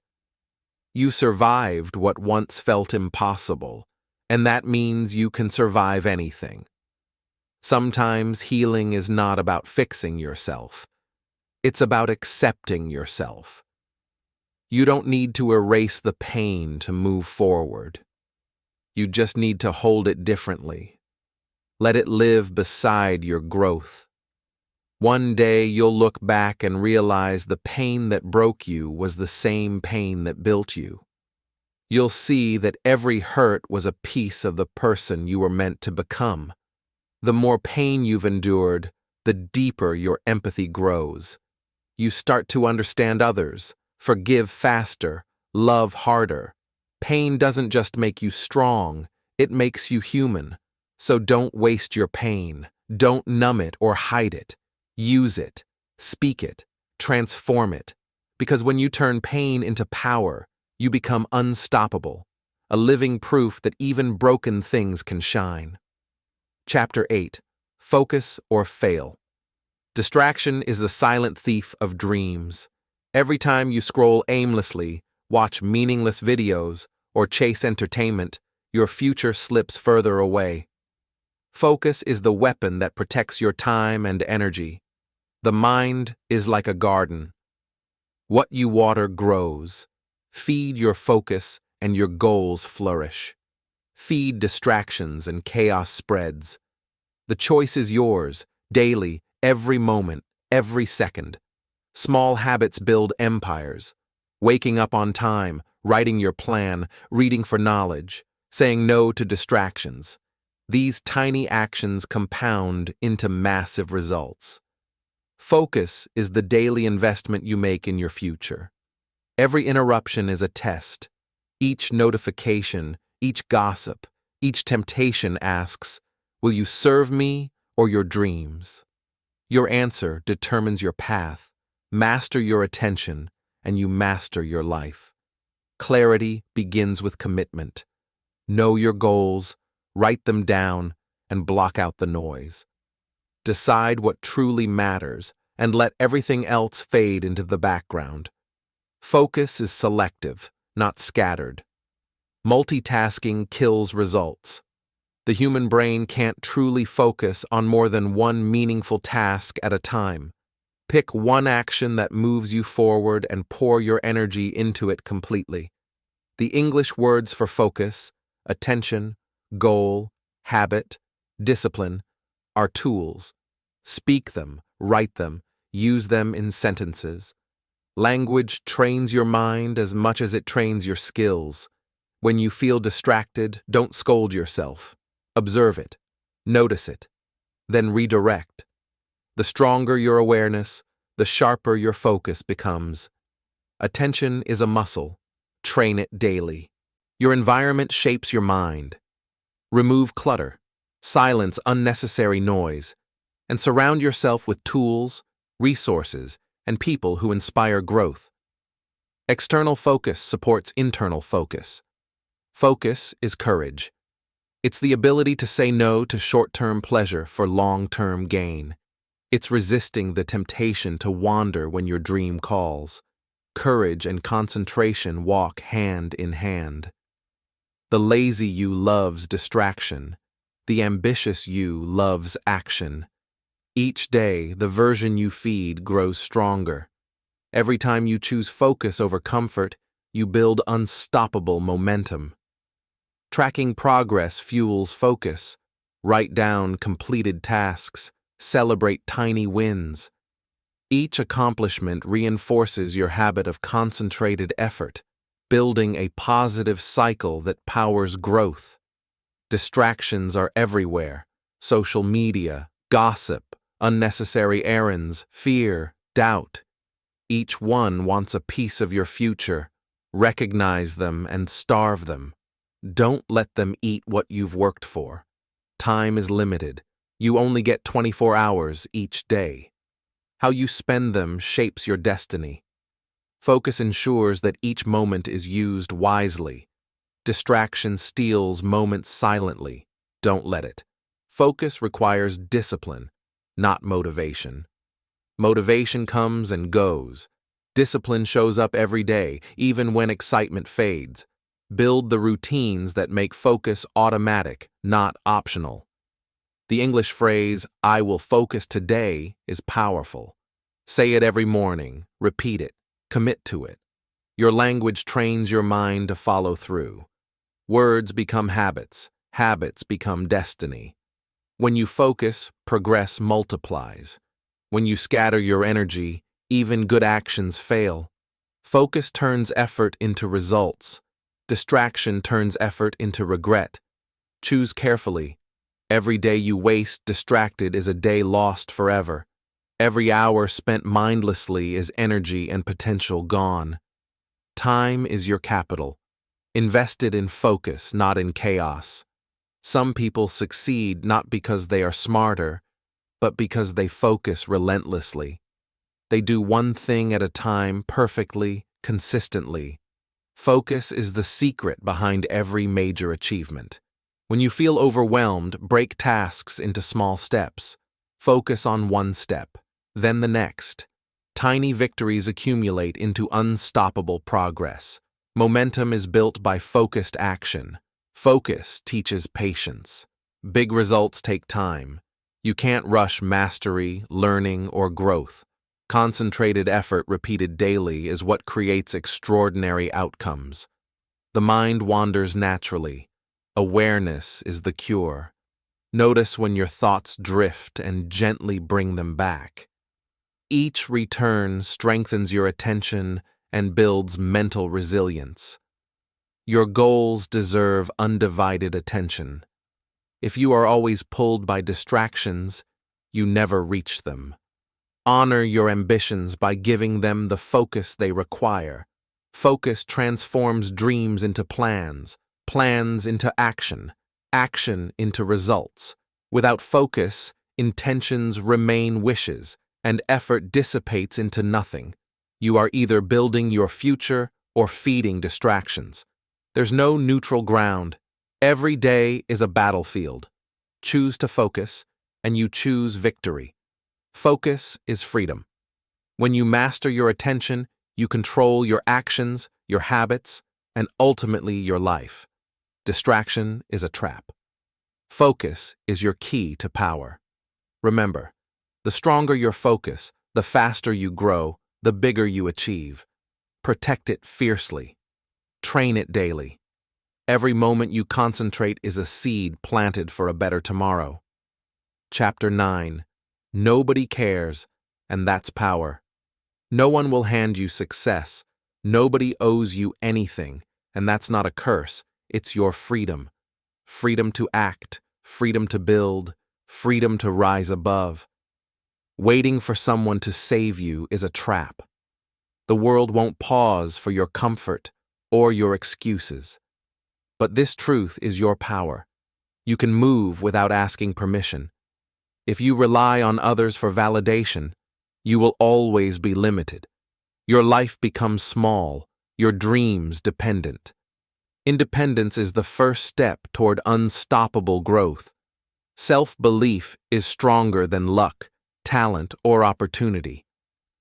You survived what once felt impossible, and that means you can survive anything. Sometimes healing is not about fixing yourself. It's about accepting yourself. You don't need to erase the pain to move forward. You just need to hold it differently. Let it live beside your growth. One day you'll look back and realize the pain that broke you was the same pain that built you. You'll see that every hurt was a piece of the person you were meant to become. The more pain you've endured, the deeper your empathy grows. You start to understand others, forgive faster, love harder. Pain doesn't just make you strong, it makes you human. So don't waste your pain. Don't numb it or hide it. Use it, speak it, transform it. Because when you turn pain into power, you become unstoppable, a living proof that even broken things can shine. Chapter 8. Focus or Fail. Distraction is the silent thief of dreams. Every time you scroll aimlessly, watch meaningless videos, or chase entertainment, your future slips further away. Focus is the weapon that protects your time and energy. The mind is like a garden. What you water grows. Feed your focus and your goals flourish. Feed distractions and chaos spreads. The choice is yours, daily, every moment, every second. Small habits build empires. Waking up on time, writing your plan, reading for knowledge, saying no to distractions. These tiny actions compound into massive results. Focus is the daily investment you make in your future. Every interruption is a test. Each notification, each gossip, each temptation asks, will you serve me or your dreams? Your answer determines your path. Master your attention, and you master your life. Clarity begins with commitment. Know your goals, write them down, and block out the noise. Decide what truly matters, and let everything else fade into the background. Focus is selective, not scattered. Multitasking kills results. The human brain can't truly focus on more than one meaningful task at a time. Pick one action that moves you forward and pour your energy into it completely. The English words for focus, attention, goal, habit, discipline, are tools. Speak them, write them, use them in sentences. Language trains your mind as much as it trains your skills. When you feel distracted, don't scold yourself. Observe it. Notice it. Then redirect. The stronger your awareness, the sharper your focus becomes. Attention is a muscle. Train it daily. Your environment shapes your mind. Remove clutter, silence unnecessary noise, and surround yourself with tools, resources, and people who inspire growth. External focus supports internal focus. Focus is courage. It's the ability to say no to short-term pleasure for long-term gain. It's resisting the temptation to wander when your dream calls. Courage and concentration walk hand in hand. The lazy you loves distraction. The ambitious you loves action. Each day, the version you feed grows stronger. Every time you choose focus over comfort, you build unstoppable momentum. Tracking progress fuels focus. Write down completed tasks. Celebrate tiny wins. Each accomplishment reinforces your habit of concentrated effort, building a positive cycle that powers growth. Distractions are everywhere: social media, gossip, unnecessary errands, fear, doubt. Each one wants a piece of your future. Recognize them and starve them. Don't let them eat what you've worked for. Time is limited. You only get 24 hours each day. How you spend them shapes your destiny. Focus ensures that each moment is used wisely. Distraction steals moments silently. Don't let it. Focus requires discipline, not motivation. Motivation comes and goes. Discipline shows up every day, even when excitement fades. Build the routines that make focus automatic, not optional. The English phrase, "I will focus today," is powerful. Say it every morning, repeat it, commit to it. Your language trains your mind to follow through. Words become habits, habits become destiny. When you focus, progress multiplies. When you scatter your energy, even good actions fail. Focus turns effort into results. Distraction turns effort into regret. Choose carefully. Every day you waste distracted is a day lost forever. Every hour spent mindlessly is energy and potential gone. Time is your capital. Invest it in focus, not in chaos. Some people succeed not because they are smarter, but because they focus relentlessly. They do one thing at a time perfectly, consistently. Focus is the secret behind every major achievement. When you feel overwhelmed, break tasks into small steps. Focus on one step, then the next. Tiny victories accumulate into unstoppable progress. Momentum is built by focused action. Focus teaches patience. Big results take time. You can't rush mastery, learning, or growth. Concentrated effort repeated daily is what creates extraordinary outcomes. The mind wanders naturally. Awareness is the cure. Notice when your thoughts drift and gently bring them back. Each return strengthens your attention and builds mental resilience. Your goals deserve undivided attention. If you are always pulled by distractions, you never reach them. Honor your ambitions by giving them the focus they require. Focus transforms dreams into plans, plans into action, action into results. Without focus, intentions remain wishes, and effort dissipates into nothing. You are either building your future or feeding distractions. There's no neutral ground. Every day is a battlefield. Choose to focus, and you choose victory. Focus is freedom. When you master your attention, you control your actions, your habits, and ultimately your life. Distraction is a trap. Focus is your key to power. Remember, the stronger your focus, the faster you grow, the bigger you achieve. Protect it fiercely. Train it daily. Every moment you concentrate is a seed planted for a better tomorrow. Chapter 9. Nobody cares, and that's power. No one will hand you success. Nobody owes you anything, and that's not a curse. It's your freedom. Freedom to act, freedom to build, freedom to rise above. Waiting for someone to save you is a trap. The world won't pause for your comfort or your excuses. But this truth is your power. You can move without asking permission. If you rely on others for validation, you will always be limited. Your life becomes small, your dreams dependent. Independence is the first step toward unstoppable growth. Self-belief is stronger than luck, talent, or opportunity.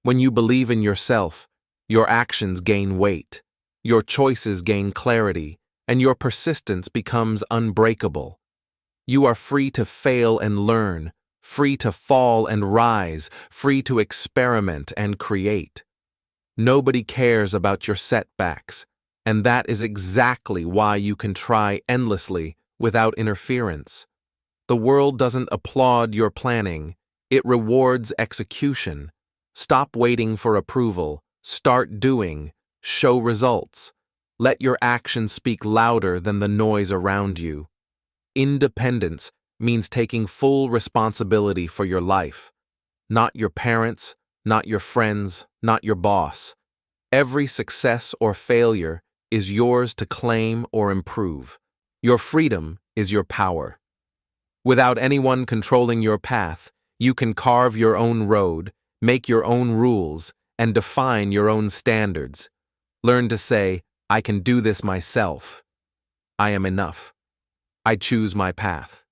When you believe in yourself, your actions gain weight, your choices gain clarity, and your persistence becomes unbreakable. You are free to fail and learn, free to fall and rise, free to experiment and create. Nobody cares about your setbacks, and that is exactly why you can try endlessly without interference. The world doesn't applaud your planning, it rewards execution. Stop waiting for approval, start doing, show results. Let your actions speak louder than the noise around you. Independence means taking full responsibility for your life. Not your parents, not your friends, not your boss. Every success or failure is yours to claim or improve. Your freedom is your power. Without anyone controlling your path, you can carve your own road, make your own rules, and define your own standards. Learn to say, I can do this myself. I am enough. I choose my path.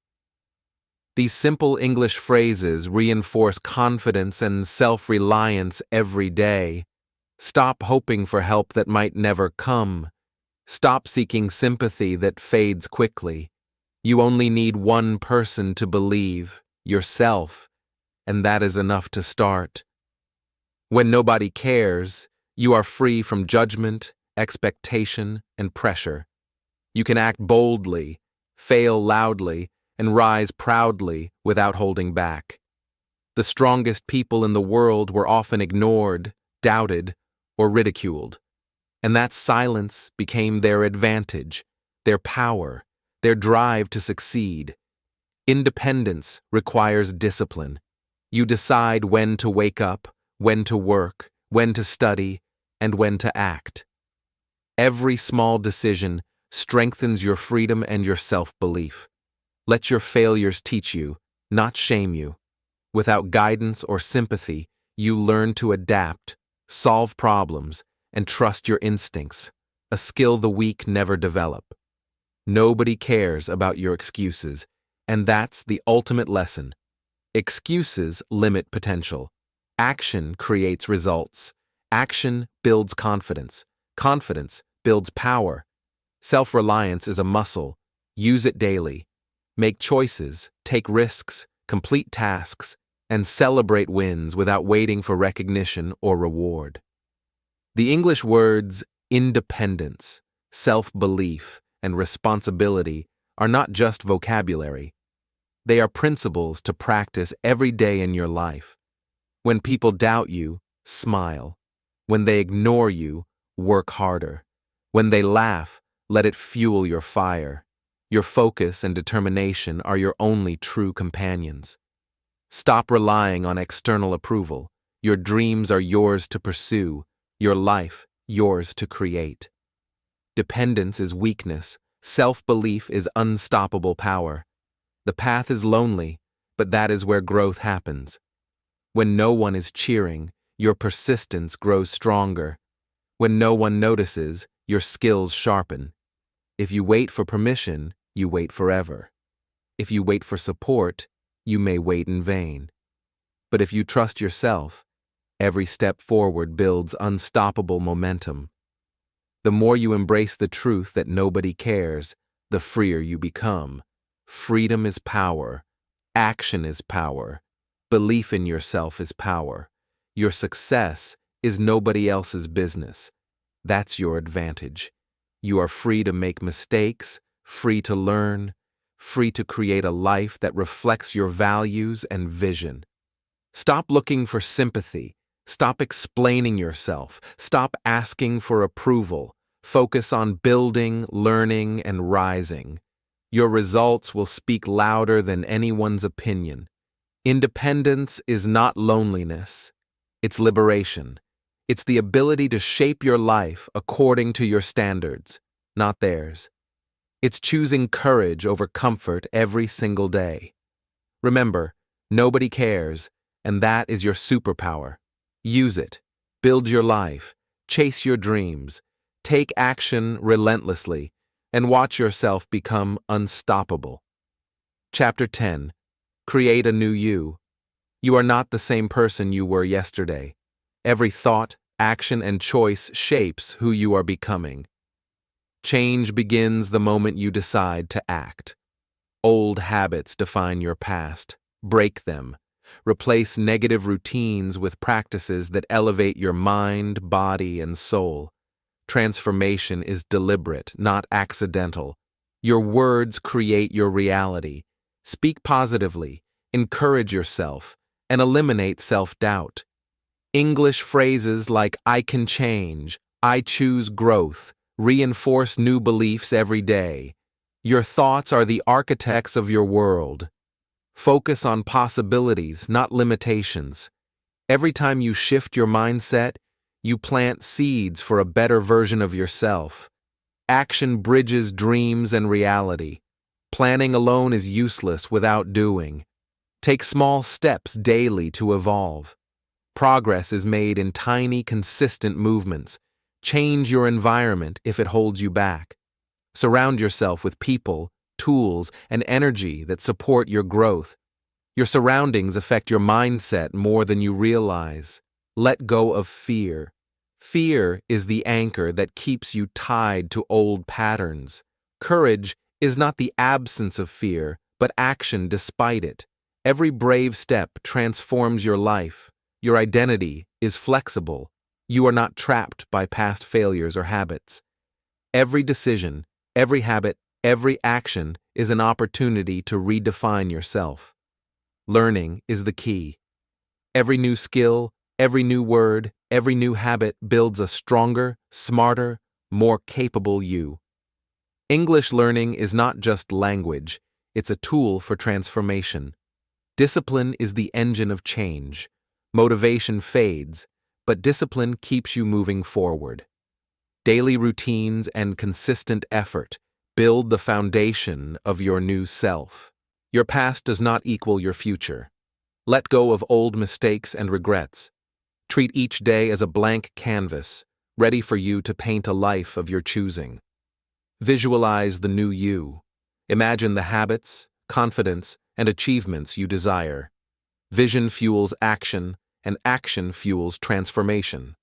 These simple English phrases reinforce confidence and self-reliance every day. Stop hoping for help that might never come. Stop seeking sympathy that fades quickly. You only need one person to believe, yourself, and that is enough to start. When nobody cares, you are free from judgment, expectation, and pressure. You can act boldly, fail loudly, and rise proudly without holding back. The strongest people in the world were often ignored, doubted, or ridiculed, and that silence became their advantage, their power, their drive to succeed. Independence requires discipline. You decide when to wake up, when to work, when to study, and when to act. Every small decision strengthens your freedom and your self-belief. Let your failures teach you, not shame you. Without guidance or sympathy, you learn to adapt, solve problems, and trust your instincts, a skill the weak never develop. Nobody cares about your excuses, and that's the ultimate lesson. Excuses limit potential. Action creates results. Action builds confidence. Confidence builds power. Self-reliance is a muscle. Use it daily. Make choices, take risks, complete tasks, and celebrate wins without waiting for recognition or reward. The English words independence, self-belief, and responsibility are not just vocabulary. They are principles to practice every day in your life. When people doubt you, smile. When they ignore you, work harder. When they laugh, let it fuel your fire. Your focus and determination are your only true companions. Stop relying on external approval. Your dreams are yours to pursue, your life yours to create. Dependence is weakness. Self-belief is unstoppable power. The path is lonely, but that is where growth happens. When no one is cheering, your persistence grows stronger. When no one notices, your skills sharpen. If you wait for permission, you wait forever. If you wait for support, you may wait in vain. But if you trust yourself, every step forward builds unstoppable momentum. The more you embrace the truth that nobody cares, the freer you become. Freedom is power. Action is power. Belief in yourself is power. Your success is nobody else's business. That's your advantage. You are free to make mistakes, free to learn, free to create a life that reflects your values and vision. Stop looking for sympathy. Stop explaining yourself. Stop asking for approval. Focus on building, learning, and rising. Your results will speak louder than anyone's opinion. Independence is not loneliness. It's liberation. It's the ability to shape your life according to your standards, not theirs. It's choosing courage over comfort every single day. Remember, nobody cares, and that is your superpower. Use it. Build your life. Chase your dreams. Take action relentlessly, and watch yourself become unstoppable. Chapter 10. Create a new you. You are not the same person you were yesterday. Every thought, action, and choice shapes who you are becoming. Change begins the moment you decide to act. Old habits define your past. break them. Replace negative routines with practices that elevate your mind, body, and soul. Transformation is deliberate, not accidental. Your words create your reality. Speak positively, encourage yourself, and eliminate self-doubt. English phrases like "I can change," "I choose growth," reinforce new beliefs every day. Your thoughts are the architects of your world. Focus on possibilities, not limitations. Every time you shift your mindset, you plant seeds for a better version of yourself. Action bridges dreams and reality. Planning alone is useless without doing. Take small steps daily to evolve. Progress is made in tiny, consistent movements. Change your environment if it holds you back. Surround yourself with people, tools, and energy that support your growth. Your surroundings affect your mindset more than you realize. Let go of fear. Fear is the anchor that keeps you tied to old patterns. Courage is not the absence of fear, but action despite it. Every brave step transforms your life. Your identity is flexible. You are not trapped by past failures or habits. Every decision, every habit, every action is an opportunity to redefine yourself. Learning is the key. Every new skill, every new word, every new habit builds a stronger, smarter, more capable you. English learning is not just language, it's a tool for transformation. Discipline is the engine of change. Motivation fades, but discipline keeps you moving forward. Daily routines and consistent effort build the foundation of your new self. Your past does not equal your future. Let go of old mistakes and regrets. Treat each day as a blank canvas, ready for you to paint a life of your choosing. Visualize the new you. Imagine the habits, confidence, and achievements you desire. Vision fuels action, and action fuels transformation.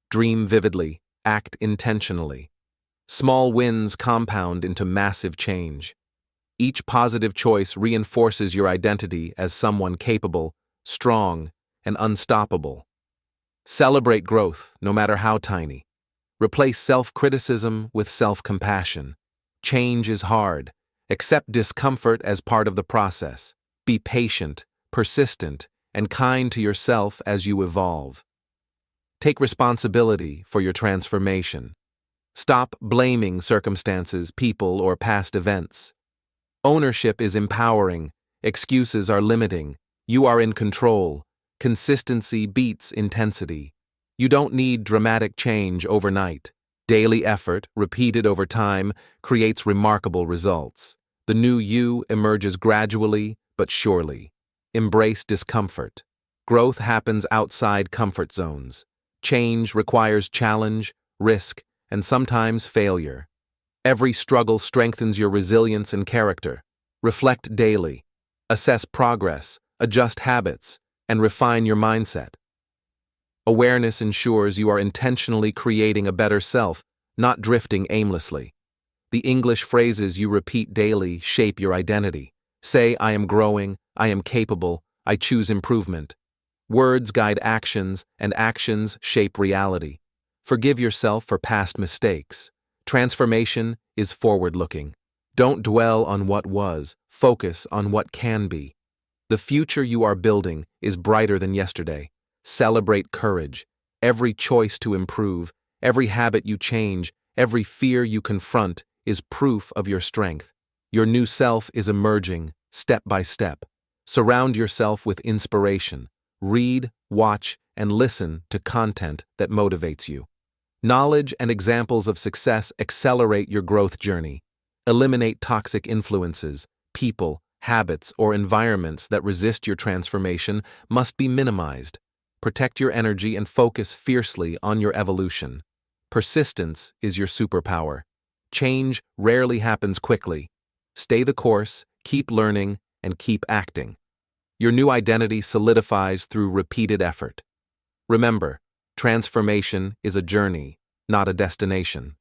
Dream vividly, act intentionally. Small wins compound into massive change. Each positive choice reinforces your identity as someone capable, strong, and unstoppable. Celebrate growth, no matter how tiny. Replace self-criticism with self-compassion. Change is hard. Accept discomfort as part of the process. Be patient, persistent, and kind to yourself as you evolve. Take responsibility for your transformation. Stop blaming circumstances, people, or past events. Ownership is empowering. Excuses are limiting. You are in control. Consistency beats intensity. You don't need dramatic change overnight. Daily effort, repeated over time, creates remarkable results. The new you emerges gradually but surely. Embrace discomfort. Growth happens outside comfort zones. Change requires challenge, risk, and sometimes failure. Every struggle strengthens your resilience and character. Reflect daily. Assess progress, adjust habits, and refine your mindset. Awareness ensures you are intentionally creating a better self, not drifting aimlessly. The English phrases you repeat daily shape your identity. Say, "I am growing, I am capable, I choose improvement." Words guide actions, and actions shape reality. Forgive yourself for past mistakes. Transformation is forward-looking. Don't dwell on what was, focus on what can be. The future you are building is brighter than yesterday. Celebrate courage. Every choice to improve, every habit you change, every fear you confront is proof of your strength. Your new self is emerging, step by step. Surround yourself with inspiration. Read, watch, and listen to content that motivates you. Knowledge and examples of success accelerate your growth journey. Eliminate toxic influences, people, habits, or environments that resist your transformation must be minimized. Protect your energy and focus fiercely on your evolution. Persistence is your superpower. Change rarely happens quickly. Stay the course, keep learning, and keep acting. Your new identity solidifies through repeated effort. Remember, transformation is a journey, not a destination.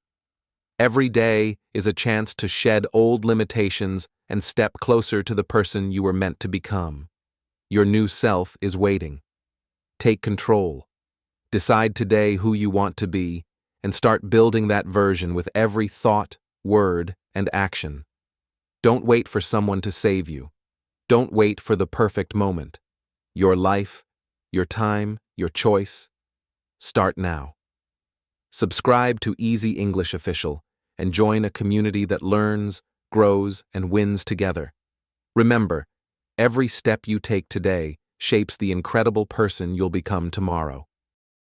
Every day is a chance to shed old limitations and step closer to the person you were meant to become. Your new self is waiting. Take control. Decide today who you want to be and start building that version with every thought, word, and action. Don't wait for someone to save you. Don't wait for the perfect moment. Your life, your time, your choice. Start now. Subscribe to Easy English Official and join a community that learns, grows, and wins together. Remember, every step you take today shapes the incredible person you'll become tomorrow.